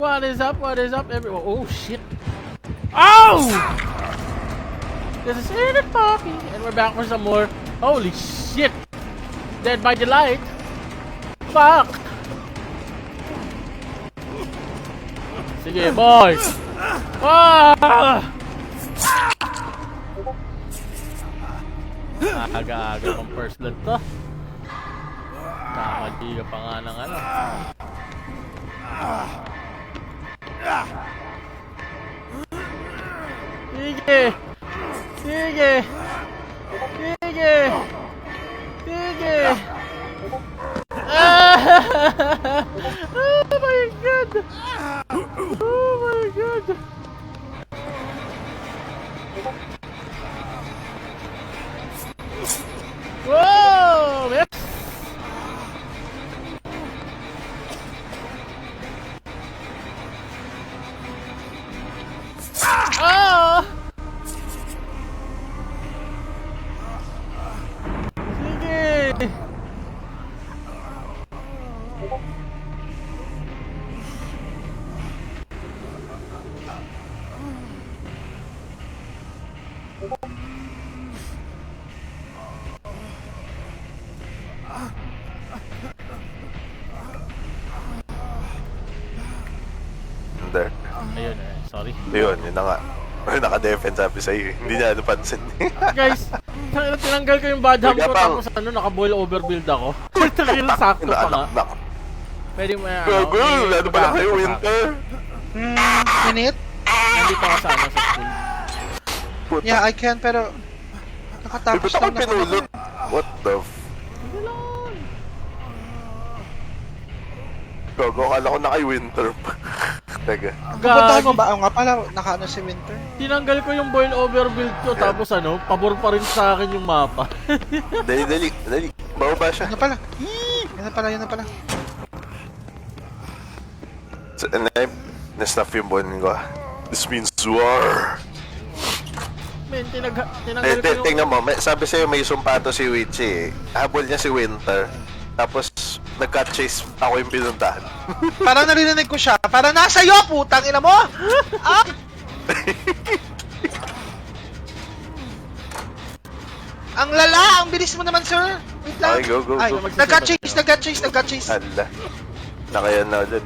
What is up? What is up, everyone? Oh, shit. Oh! This is Enid Poppy. And we're back for some more. Holy shit. Dead by Delight. Fuck. Sige, boy. Ah! Aga-aga pang first blood to. Nakakadiga pa nga ng ano. Sige! Sige! Sige! Sige! Ah! Oh my god! Oh my god! Whoa! Man. Ah! Sige! There. Ayun sorry. Yun na nga. Naka-defense sabi sa'yo. Hindi niya napansin. Guys, tinanggal ko yung bad ham ko tapos ano, naka-boil overbuild ako. Tangil sakto pa nga. Pwede mo Gago, lalo pala kayo, Winter. Minute? Nandito ako sa ano, sa school. Yeah, I can, pero nakatapos Ba't ako lang pinulot? What the f... Gago, akala ko na kay Winter pa. Teka. Pupuntahan mo ba? Nga pala, nakaano si Winter. Tinanggal ko yung boil overbuild ko tapos ano, pabor pa rin sa akin yung mapa. Dali. Bababa siya. Yan na pala. Yan na pala. So, na-stuff yung bone ko. This means war. Men, tinanggal ko yung... Tingnan mo, sabi sa'yo may sumpato si Witchy eh. Habol niya si Winter. Tapos, nag-cut chase ako yung pinuntahan. Parang narinig ko siya. Parang nasa iyo, putang ina mo! Ah! Ang lala! Ang bilis mo naman, sir! Wait lang. Okay, go. Nag-cut chase. Hala. Nakayan na dun.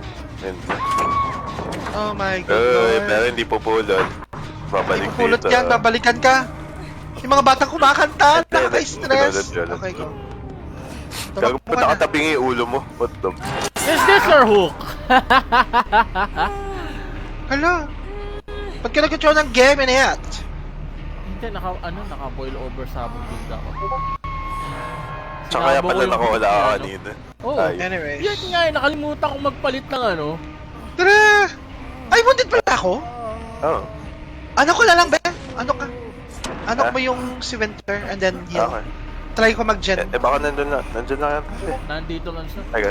Oh my god. Pero hindi pupulot. Babalik Pulot dito. yan, babalikan ka. Yung mga batang kumakanta, nakaka-stress. Tulad. Okay, go. Gago pa nakatabing yung ulo mo. What the... Is this your hook? Hala. Ba't ka nag-control ng game and it? Hindi, naka-boil over sa abong build ako. Tsaka kaya pala nakawala ka kanina. Oh, Anyway. yun nga eh, nakalimutan kong magpalit ng ano. Tara! Ay, wounded pala ako? Oh. Ano ko lang, Ben? Ano ka? Ano mo yung si Winter and then heal? Okay. Try ko mag-gen. Baka nandun na yan. Nandito lang siya. Teka.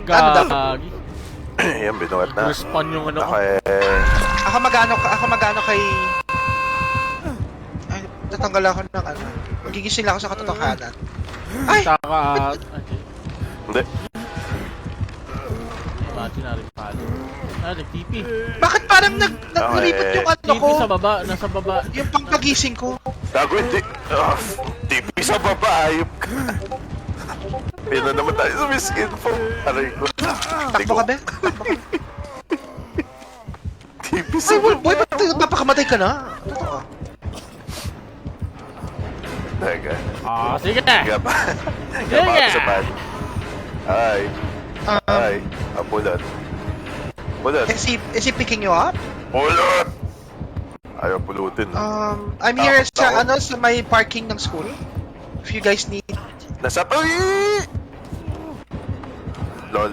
Gagi. Yan, binukat na. Respawn yung ano ko. Okay. Ako magano kay... Ay, natanggal ako ng ano. Magigising lang ako sa katotohanan. Ay! Saka... Hindi. Imaginary palo. Nag-TP. Bakit parang nalipot yung ano TP ko? sa baba, nasa baba. Yung pampagising ko. Gago, hindi. TV sa baba, ayop ka. Pino naman tayo sa misinfo. Aray ko. Takbo ka, Ben? TV Ay, sa baba. boy, ba't nagpapakamatay ka na? Totoo. Teka. Sige! Teka pa. Teka sa pad. Ay. Pulot. Is he picking you up? Pulot! Ayaw pulutin. I'm here sa may parking ng school. If you guys need... Nasa... Uy! Lol.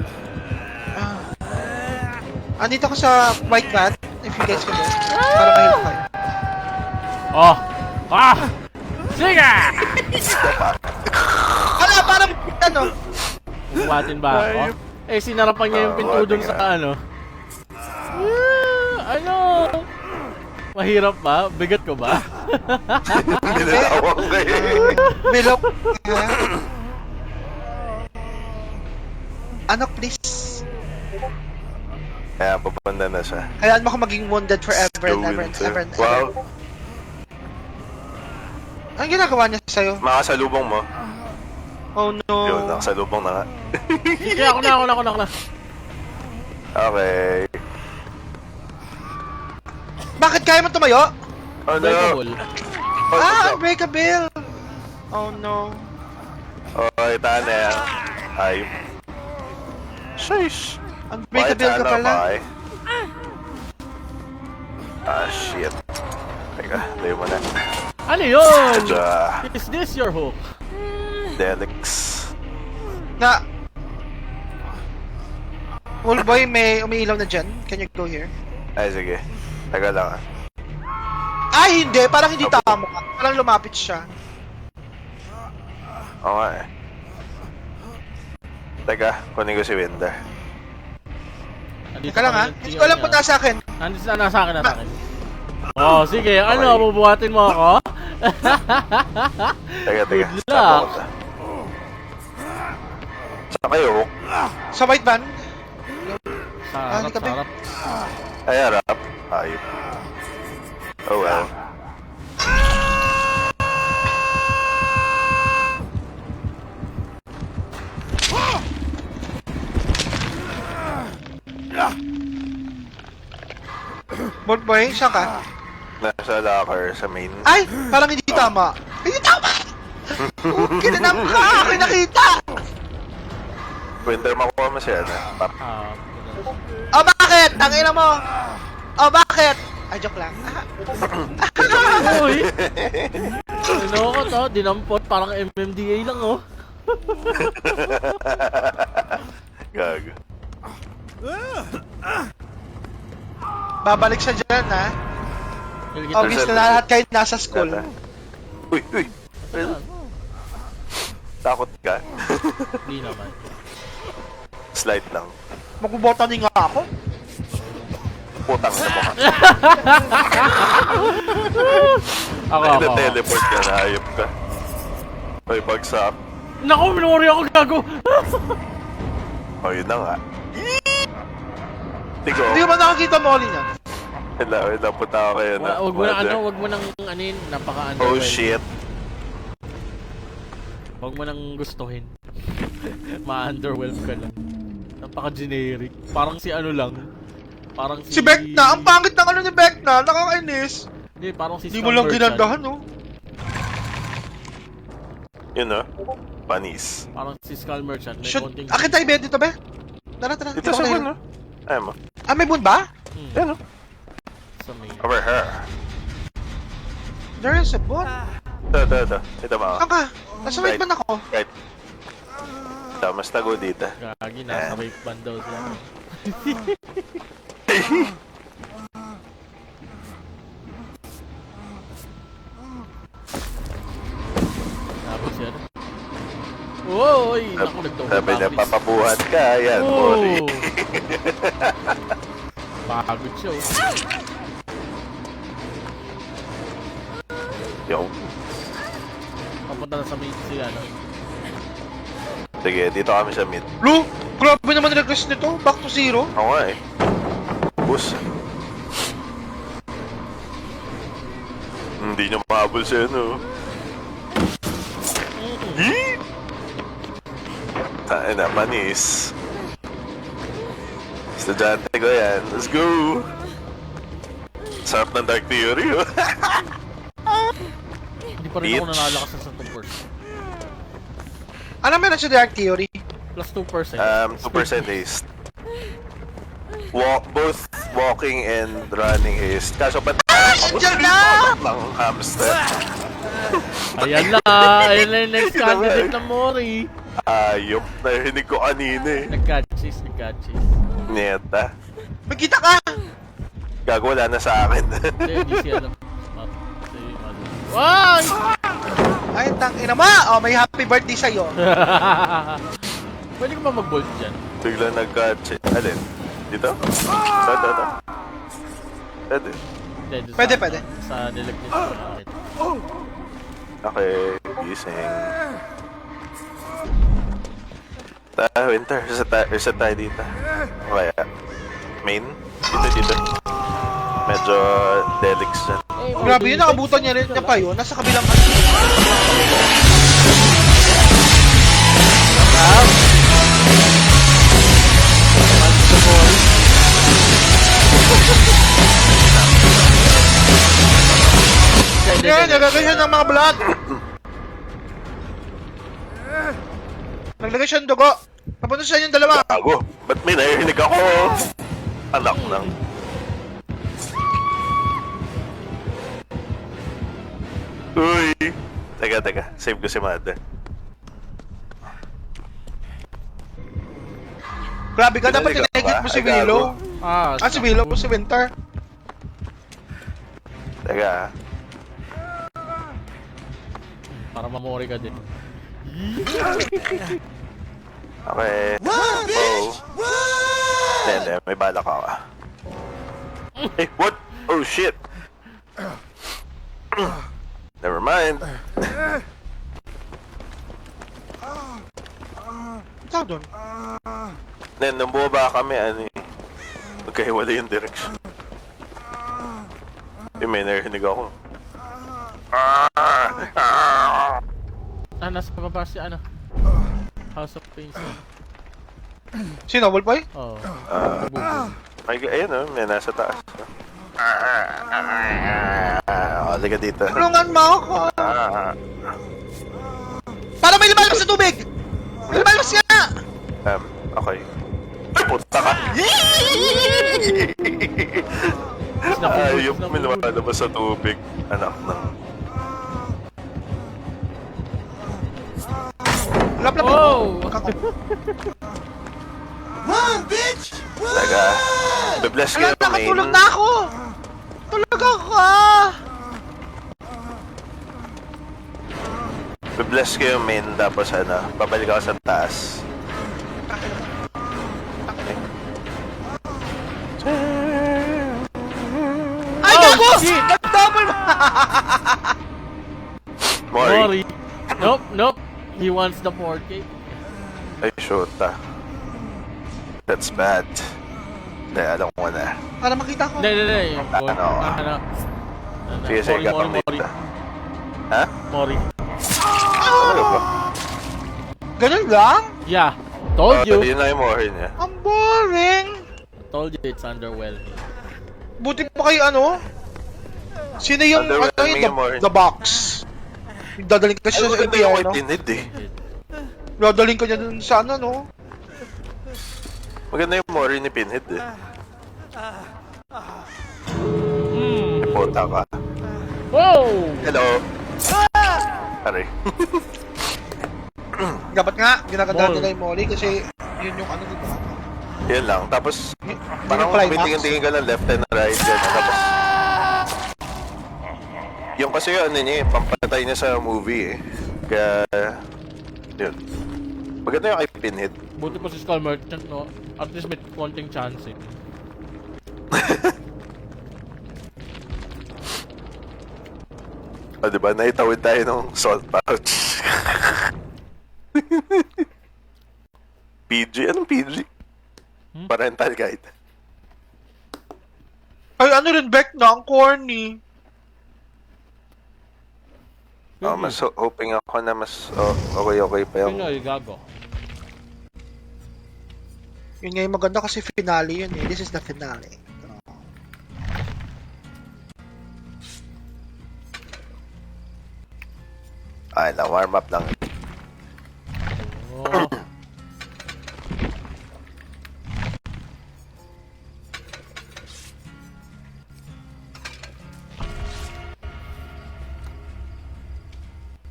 Andito ako sa white van. If you guys can go. Para mahilo kayo. Oh! Sige! Hala, parang ano? Bumatin ba ako? Eh, sinarapan niya yung pinto dun sa ano. Ano? Mahirap ba? Bigat ko ba? Nilalawang ka eh. Milok. Ano, please? Kaya pupunta na siya. Hayaan mo ako maging wounded forever and ever and ever and ever. Wow, Anong ginagawa niya sa'yo? makasalubong mo. Oh no. Yun, nakasalubong na nga. Sige, ako na. Okay. Bakit kaya mo tumayo? Oh no! Breakable. Unbreakable! Oh no. Okay, tahan na yan. Ay. Sheesh. Unbreakable ka pala. Shit. Teka, layo mo na. Ano yun? Adya. Is this your hook? Delix. Na... Wallboy, may umiilaw na dyan. Can you go here? Ay, sige. Taga lang ah. Ay, hindi! Parang hindi tama ka. Parang lumapit siya. Oo nga eh. Teka, kunin ko si Winder. Andito Teka lang ha. kami ng Hindi ko alam tiyo kung niya. nasa akin. Nandito na nasa akin. Oh, sige. Ano, bubuhatin mo ako? Teka. Good Stop luck. ako na. Saan kayo? Sa white van? Sarap, hindi ka ba? sarap. Ay, harap. Ayop. Oh well. Wallboy, saan ka? Nasa locker sa main. Ay! Parang hindi tama. Hindi tama! Kinanam ka! Ako'y nakita! Winder, makuha mo siya na. Ah, Oh, bakit? Tangina mo! Oh, bakit? Ay, joke lang. uy! Ano ko to? Dinampot. Parang MMDA lang, oh. Gago. Babalik siya dyan, ha? Ilgit Obvious na lahat kayo nasa school. Uy! Takot ka? Hindi naman. Slide lang. Magbubotaning nga ako. Putang na mo ka. Ako. Teleport ka na, ayop ka. Ay, bagsak. Naku, minori ako gago. Oh, yun na nga. Tigo. Hindi ko ba nakakita mo ulit niya? Wait lang, punta ako kayo na. Wag mo nang anin, napaka-underwhelming. Oh shit. Wag mo nang gustuhin. Ma-underwhelm ka lang. Napaka-generic. Parang si ano lang. Parang Si Vecna! Ang pangit ng ano ni Vecna! Nakakainis! Hindi, parang si Hindi mo lang Scam Merchant. ginagahan, no? Yun no? Panis. Parang si Skull Merchant. May Shoot! konting... Akin tayo, Ben, dito, be? Tara. Dito sa tayo. no? Ayaw mo. Ah, may moon ba? Yan no? Sa main. Over here. There is a moon. Ito. Ito ba? Saan ka? Nasa white Right. man ako. Right. Ito, mas tago dito. Gagi, nasa rape band daw sila. Tapos yan. Uy! Naku, nagtawag Sabi niya, papabuhat ka. Yan, Mori. Pagod siya, oh. Yo. Papunta na sa main sila, no? Sige, dito kami sa mid. Lu! Grabe naman request nito. Back to zero. Ako nga eh. Bus. Hindi niya mahabol siya, no? Yee! Tain na, panis. Estudyante ko yan. Let's go! Sarap ng Dark Theory, oh. Hindi pa rin ako nanalakas sa 2%. Ano meron sa Dark Theory? Plus 2%. 2% haste. Both walking and running haste. Kaso ba't Diyan na! lang hamster? Ayan na yung next candidate ng Mori. Ayop, narinig ko kanina eh. Nag-catches. Neta. Magkita ka! Gago, wala na sa akin. Hindi siya alam. Ay! Ay, tangina mo! Oh, may happy birthday sa'yo. Pwede ko ba mag-bolt dyan? Bigla nag-catch. Alin? Dito? Ito. Pwede. Hindi, doon Pwede, sa, pwede. Sa nilagnit ko natin. Okay, gising. Winter, isa tayo dito. Kaya. Main? Dito. Medyo delix dyan. Grabe yun, nakabutan niya pa yun. Nasa kabilang Yan, nagagay siya ng mga blood. Naglagay siya ng dugo. Napunta siya yung dalawa. Gago, ba't may narinig ako? Anak nang. Uy! Teka, save ko si Mother. Grabe ka, dapat Pinaligaw tinigit ba? mo si Ay, gago. Willow. Ah, Si Willow mo si Winter. Teka, para mamori ka din. okay. Oh. Hindi, may balak ako. Hey, what? Oh shit! Never mind. Saan doon? Then, nung bumaba kami, ano eh. Magkahiwala yung direction. May narinig ako. Nasa pababa si ano? House of Pains. Sino, Wolfboy? Oh. Ayun oh, may nasa taas. Halika dito. Tulungan mo ako. Para may lumalabas sa tubig! May lumalabas nga! Okay. Ay, puta ka! Ayop, may lumalabas sa tubig. Anak ng... Lap. Oh! Taga. Be-bless Wala, kayo, main. nakatulog na ako! Tulog ako ah! Be-bless kayo, main. Tapos ano, babalik ako sa taas. Ay, gago! Nag-double! Mori. Mori. Nope. He wants the 4K. Ay, shoota. That's bad. Hindi, alam ko na. Para makita ko. Hindi. Yung Ano? ano. Sige, sige, kapag Mori. dito. Ha? Mori. Ano ba? Ganun lang? Yeah. Told you. Yun na yung Mori niya. Ang boring! Told you it's underwhelming. Buti pa kayo ano? Sino yung Underwhelming yung Mori. the box? Dadaling ka Ay, siya sa maganda yung impyerno. itinid eh. Dadaling ka niya dun sa ano, no? Maganda yung Mori ni Pinhead eh. Puta ka. Whoa! Hello. Aray. Dapat nga, ginagandaan Mall. nila yung Molly kasi yun yung ano, diba? Yun lang. Tapos, parang yung climax. tingin-tingin ka ng left and right. Gano'n. Tapos, yung kasi yun, ano niya eh, pampatay niya sa movie eh. Kaya, yun. Maganda yung kay Pinhead. Buti pa si Skull Merchant, no? At least may konting chance eh. O diba, naitawid tayo ng salt pouch. PG? Anong PG? Parental guide. Ay, ano rin, Beck na, ang corny. Oh, mas hoping ako na mas okay pa yung... Pinoy, gago. Yun nga yung maganda kasi finale yun eh. This is the finale. Ay, na warm up lang. Oh.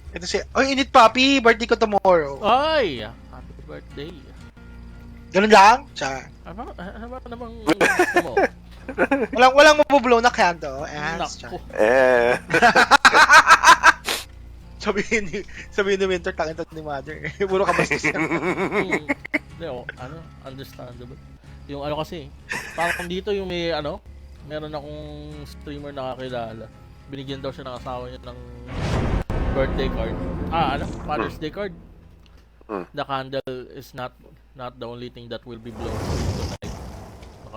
Ito si, oy, init papi, birthday ko tomorrow. Ay! Happy birthday. Ganun lang? Char. Ano ba namang gusto mo? Walang mabublow na candle. Yes, char. Naku. Sabihin ni Winter, takit ni Mother. Puro ka bastos yan. Hindi, ano, understandable. Yung ano kasi, parang dito yung may ano, meron akong streamer na kakilala. Binigyan daw siya ng asawa niya ng birthday card. Father's Day card. The candle is not the only thing that will be blown tonight.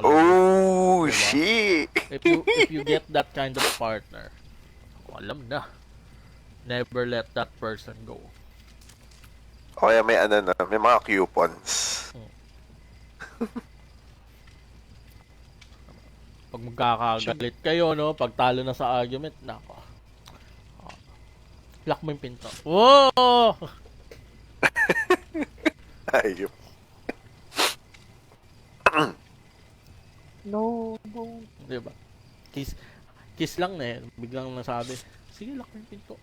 Oh! Oh, shit! If you get that kind of partner, alam na. Never let that person go. O kaya may ano na, may mga coupons. Pag magkakagalit kayo, no? Pag talo na sa argument, nako. Lock mo yung pinto. Whoa! Ayop. No. Diba? Kiss lang na eh. Biglang nasabi, sige, lock mo yung pinto.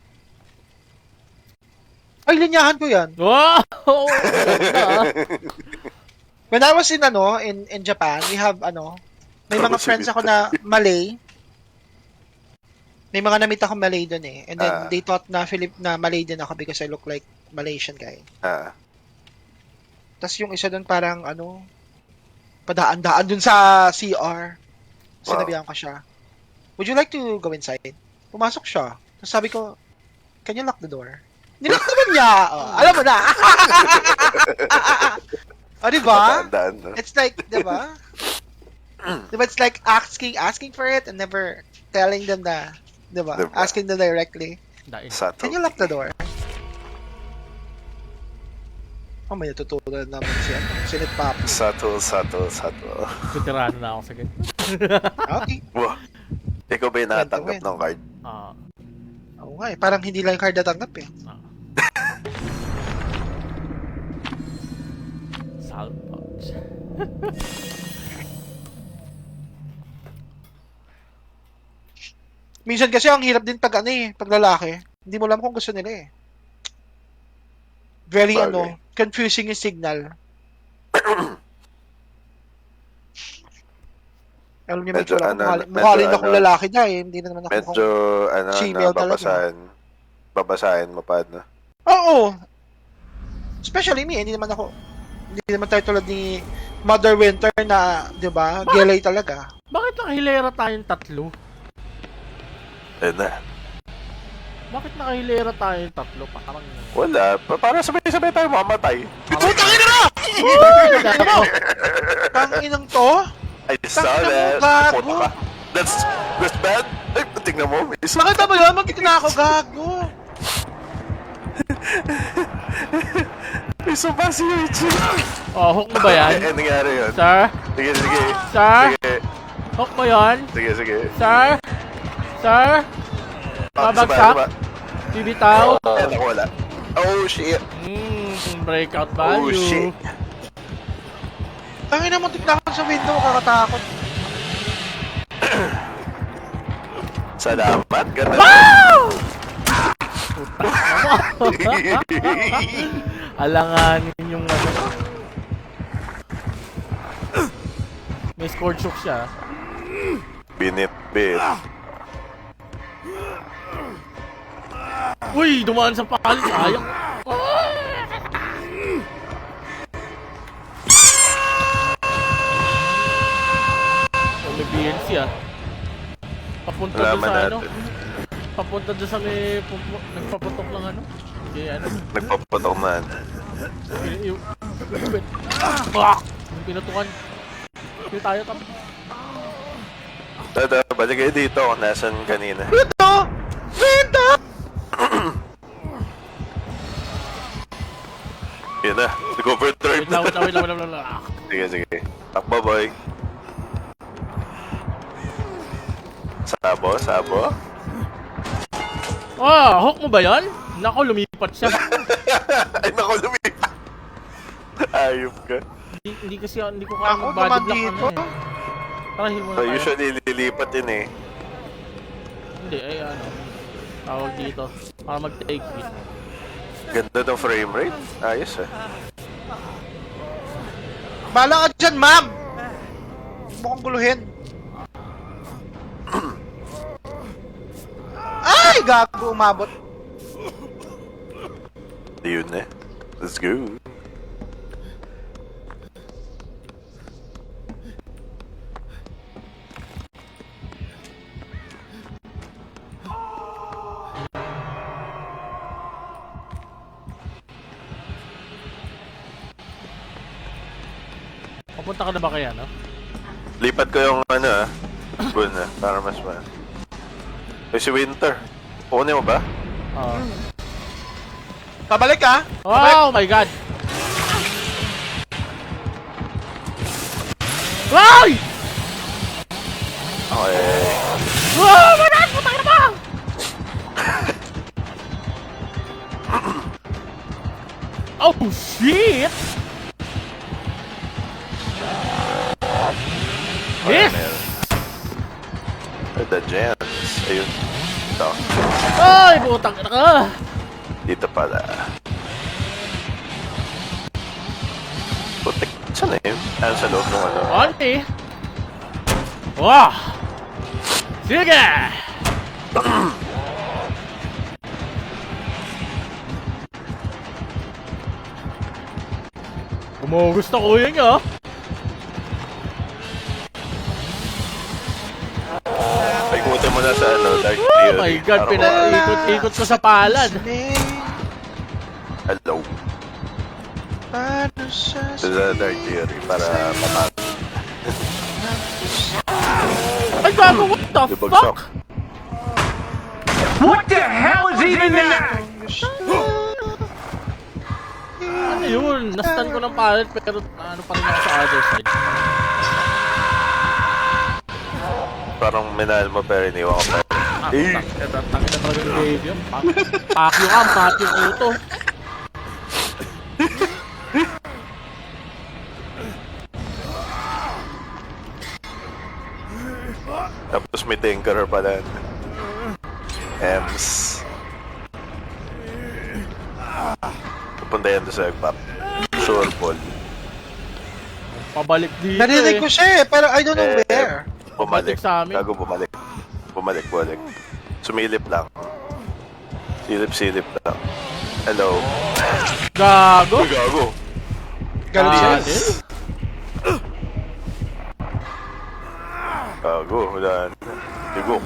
Ay, linyahan ko yan. Wow! When I was in Japan, we have may mga friends ako na Malay. May mga namit ako Malay doon eh. And then they thought na Malay din ako because I look like Malaysian guy. Tapos yung isa doon parang padaan-daan doon sa CR. Sinabihan ko siya, would you like to go inside? Pumasok siya. Tapos sabi ko, can you lock the door? Nilock naman niya. Alam mo na. Diba? It's like, diba? Diba, it's like asking for it and never telling them na, diba? Asking them directly. Can you lock the door? May natutunan naman siya. Sinit Papi. Subtle. Veterano na ako sa ganyan. Okay. Wow. Ikaw ba yung nakatanggap ng card? Oo nga eh. Parang hindi lang yung card natanggap eh. Salt pouch. Minsan kasi ang hirap din pag pag lalaki. Hindi mo alam kung gusto nila eh. Very confusing yung signal. Alam niyo medyo mukha rin akong lalaki na eh. Hindi na naman ako medyo female talaga. Babasahin mo pa Oo. Especially me, hindi naman tayo tulad ni Mother Winter na, 'di ba? Gelay talaga. Bakit nakahilera tayong tatlo? Na. Bakit nakahilera tayong tatlo? Parang wala. Para sabay-sabay tayo mamatay. Putang ina na! Tanginang to? I saw that. That's bad. Ay, tingnan mo. Nakita mo yun? Magkita na ako, gago. Isa pa si Richie. hook mo ba yan? Nangyari yun. Sir? Sige. Sir? Sige. Hook mo yan? Sige. Sir? Babagsak? Bibitaw? Wala. Oh, shit. Breakout value. Oh, shit. Tangina mo, tignan ko sa window, kakatakot. Salamat. Ganda. Wow! Alanganin yung may scored shook siya. Binit-bit. Uy! Dumaan sa palit. Sayang. May BNC Papunta doon sa Papunta doon sa may nagpaputok ng kaya Nagpapatok na. Yung pinutukan. Yung tayo tap. Balik kayo dito kung nasan kanina. Window! Yun na. Nag-overdrive na. Wait lang. Sige. Takbo, boy. Sabo. Hook mo ba yan? Nako, lumipat siya. Ay, nako, lumipat. Ayop ka. Hindi ko kaya Ako, mag-body naman block dito. Tara, heal muna So, tayo. usually, lilipat yun eh. Hindi, tawag dito. Para mag-take hit. Ganda ng frame rate. Ayos Bala ka dyan, ma'am! Mukhang guluhin. Ay, gago, umabot. Yun eh. Let's go. Papunta ka na ba kaya, Lipat ko yung ano Gun para mas si Winter. Kunin mo ba? Pabalik ka? Oh my god! Ay! Okay. Oh my god! Putang ina mo! Oh shit! Yes! The Jans. Ayun. Ito. Ay! Putang ina ka! Dito pala. Putik. Saan na yun? Ah, sa loob ng ano. Onti! Wow! Sige! Gusto ko yun nyo. Paikutin mo na sa ano, Dark Oh Theory. my god, Para pinaikot-ikot ko sa palad. Hello. Paano siya Sa Dark Theory para matalo. Ay, gago, what the Libag fuck? shock. What the hell is even that? Ano yun? Nastan ko ng palad pero ano pa rin ako sa other side. Parang minahal mo pero iniwan ko pa. Eh! Tangin na talaga ng baby yun. Pakyo ka, pakyo ko ito. Tapos may tinkerer pala. Ems. Pupunta yan doon sa Egpap. Sure ball. Pabalik dito Narinig ko siya pero I don't know Eh, where. Bumalik. sa amin. Gago bumalik. Bumalik. Sumilip lang. Silip lang. Hello. Gago. Uy, gago. Galing siya. Gago. Wala na. Digo.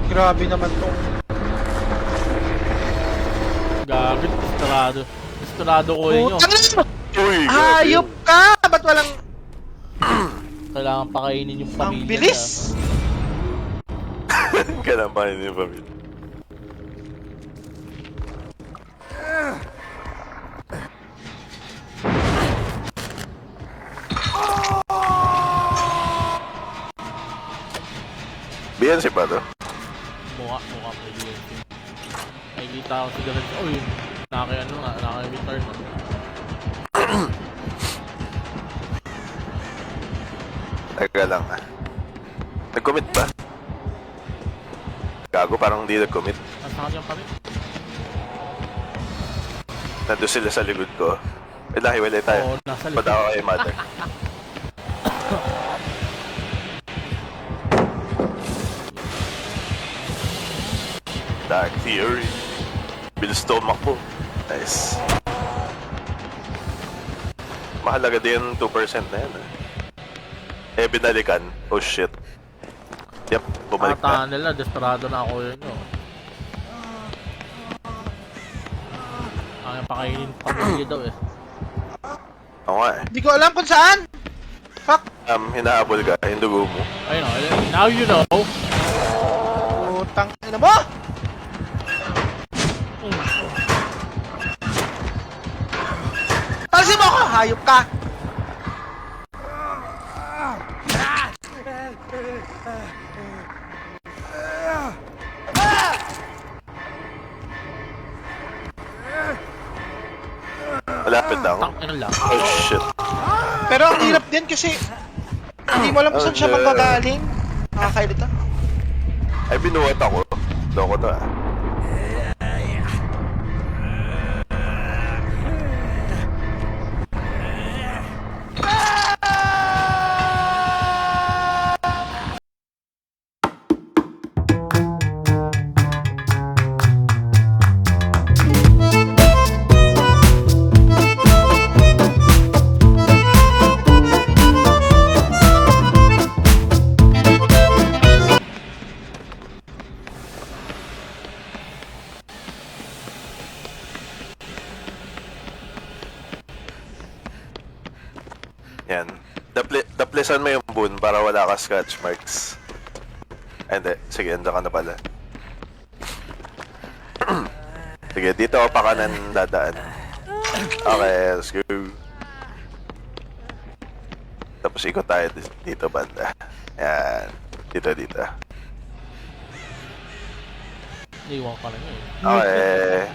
Grabe naman tong... Gago, desperado. Desperado ko yun yun. Uy, gago. Hayop ka! Ba't walang... Kailangan pakainin yung Ang pamilya. bilis! Kailangan pa rin yung pamilya. BNC ba to? Mukha may BNC. Nakikita ko si Garage. Oh yun. Naka-return na. Teka lang Nag-commit ba? Gago, parang hindi nag-commit. Nasa kanyang pa rin. Nandun sila sa likod ko. Hiwalay tayo. Oo, nasa likod. Padawa kay mother. Dark Theory. Bill stomach ko. Nice. Mahalaga din 2% na yan binalikan. Oh shit. Yep, bumalik na. Tataan nila, desperado na ako yun yun. Kaya pakainin pamilya daw eh. Oo nga Hindi ko alam kung saan! Fuck! hinahabol ka, yung dugo mo. Ayun o, now you know. Putang ina mo! Talsin mo ako! Hayop ka! Malapit na ako. Tangin lang. Oh shit. Pero ang hirap din kasi hindi mo alam kung saan siya magagaling. Nakakailita. Ay, binuhat ako. Loko to Atlesan mo yung boon para wala ka scratch marks. Ay, hindi. Sige, andyan ka na pala. Sige, dito ako pa kanan dadaan. Okay, let's go. Tapos ikot tayo dito banda. Yan. Dito. Iwan ka lang yun. Okay.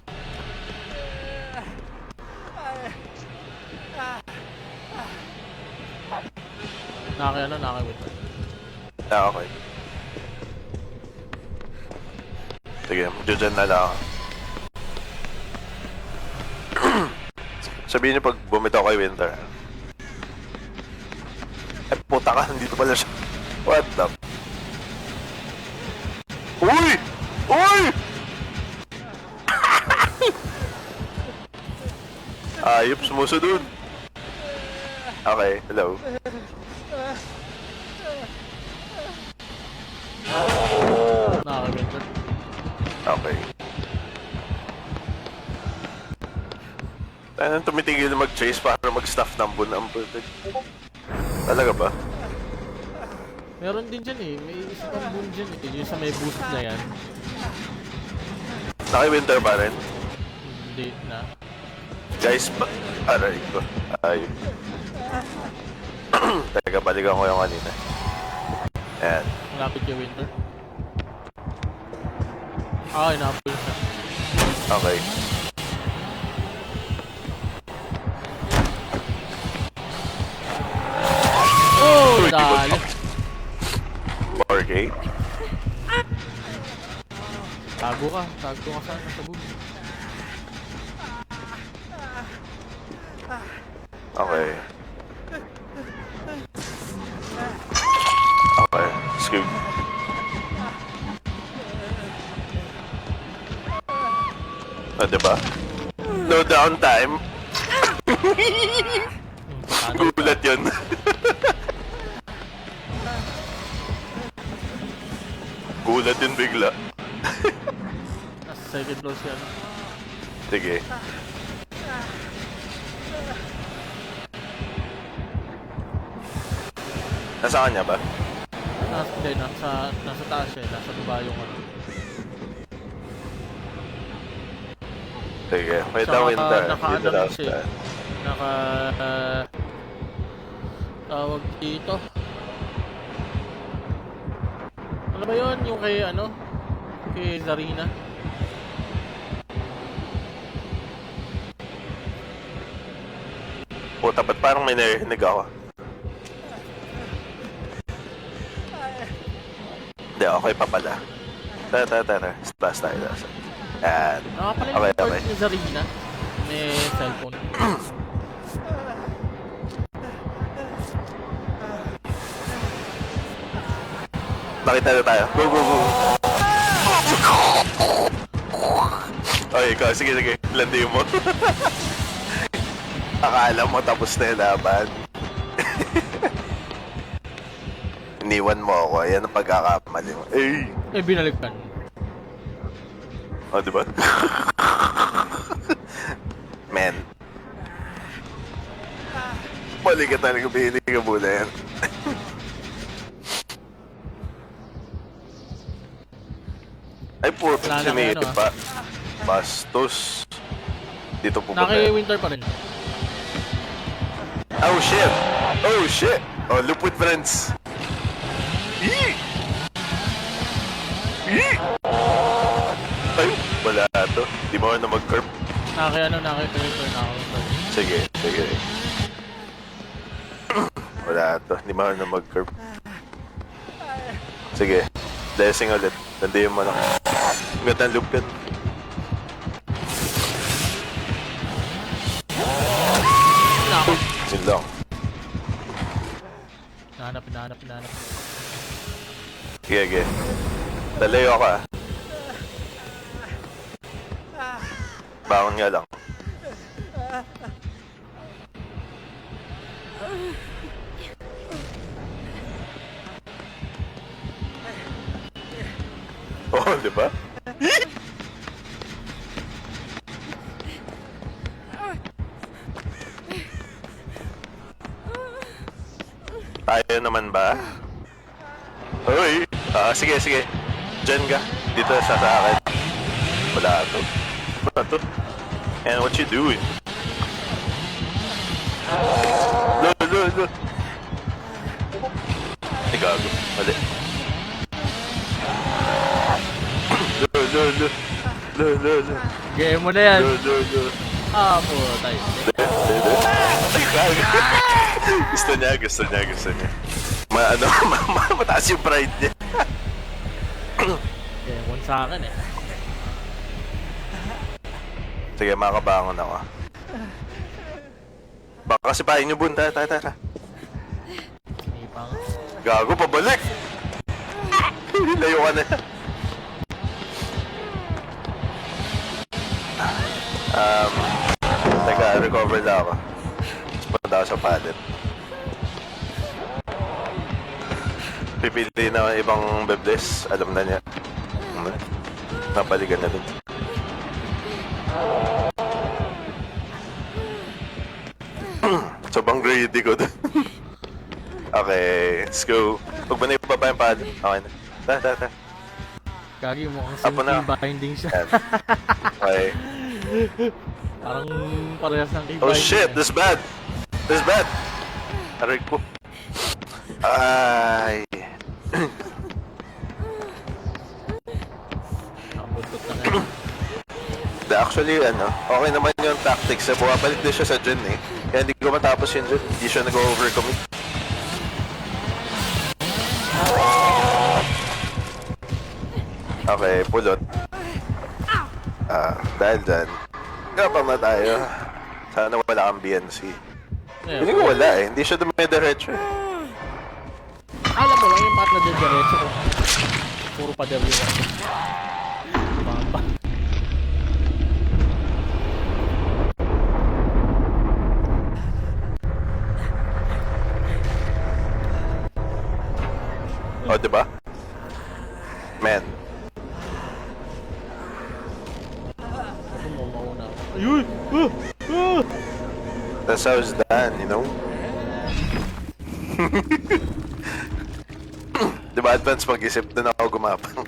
Nakakawit. Ah, okay. Sige, dyan na lang. Sabihin niyo pag bumitaw kay Winter. Ay, puta ka, nandito pala siya. What the... Uy! Uy! Ayop, sumusunod. Okay, hello. Nakakawit. Okay. Tayo nang tumitigil na mag-chase para mag-stuff ng buon ang perfect. Talaga ba? Meron din dyan eh. May isa pang boon dyan eh. Yung sa may boost na yan. Naki-winter ba rin? Hindi na. Guys, aray ko. Ayun. Teka, balikan ko yung kanina. Ayan. Malapit yung winter. Ah, inapol siya. Okay. Oh, Uy, dali. 4K? Tago ka sana sa boom. Okay. Okay, scoop. Ah, diba? No downtime. Gulat yun. Gulat yun bigla. Nasa second floor siya. No? Sige. Nasa kanya ba? Nasa taas siya. Nasa baba yung ano. Sige, wait Tsaka lang winter. naka-ano Dito lang siya. Tawag dito. Ano ba yun? Yung kay ano? Kay Zarina. Puta, ba't parang may narinig ako? Hindi, okay pa pala. Tara. Last tayo. Yan. Nakapala yung Okay, report okay. ni Zarina. May cellphone. Nakita na tayo. Go. Okay, ikaw. Sige. Landiyo mo. Akala mo tapos na yung laban. Iniwan mo ako. Yan ang pagkakamali mo. Eh! Binalikan. O, diba? Man. Mali ka talaga. Bihili ka muna yan. Ay, puto. Wala na Sinihit ano, pa. Bastos. Dito pupunta. Naki-winter pa rin. Oh, shit. Oh, loop with friends. Yee! Ay, wala to. Di mo na mag-curb. Naki-winter na ako. Sige. Wala to. Di mo na mag-curb. Sige. Blessing ulit. Nandiyan mo lang. Ang ganda ng loop yan. Yun lang. Nahanap. Sige. Dalayo ako ah. Bangon nga lang. Oh, di ba? Ayaw naman ba? Uy! Sige, sige. Diyan ka. Dito sa akin. Wala to. Wala to. And what you doing? Lo. Ay, gago. Mali. Lo. Game mo na yan. Lo. Ah, putay. Ay, gago. Gusto niya. Mataas yung pride niya. Game mo sa akin eh. Sige, makabangon ako. Baka sipahin niyo, Bun. Tara. May pang... Gago, pabalik! Layo ka na. Teka, recover na ako. Tapos punta ako sa pallet. Pipili na ibang bebles. Alam na niya. Napaligan na din. Sobrang greedy ko dun. Okay, let's go. Pag ba na ibaba yung pallet? Okay na. Tara. Gagi mo kang Apo na. simple binding siya. Yan. Okay. Parang parehas ng kay Oh binding shit, eh. this bad. Aray ko. Ay. Nakabuntot na nga. Actually, okay naman yung tactics. Bumabalik din siya sa Jun eh. Kaya hindi ko matapos yun Jun. Hindi siya nag-overcommit. Okay, pulot. Dahil dyan, kapag na tayo. Sana wala kang BNC. Hindi ko wala eh. Hindi siya dumidiretso eh. Alam mo lang yung path na diretso ko. Puro pader yun. Bamba. O, diba? Man. Ako mo mauna. Ayun! That's how it's done, you know? Diba advance mag-isip? Doon ako gumapang.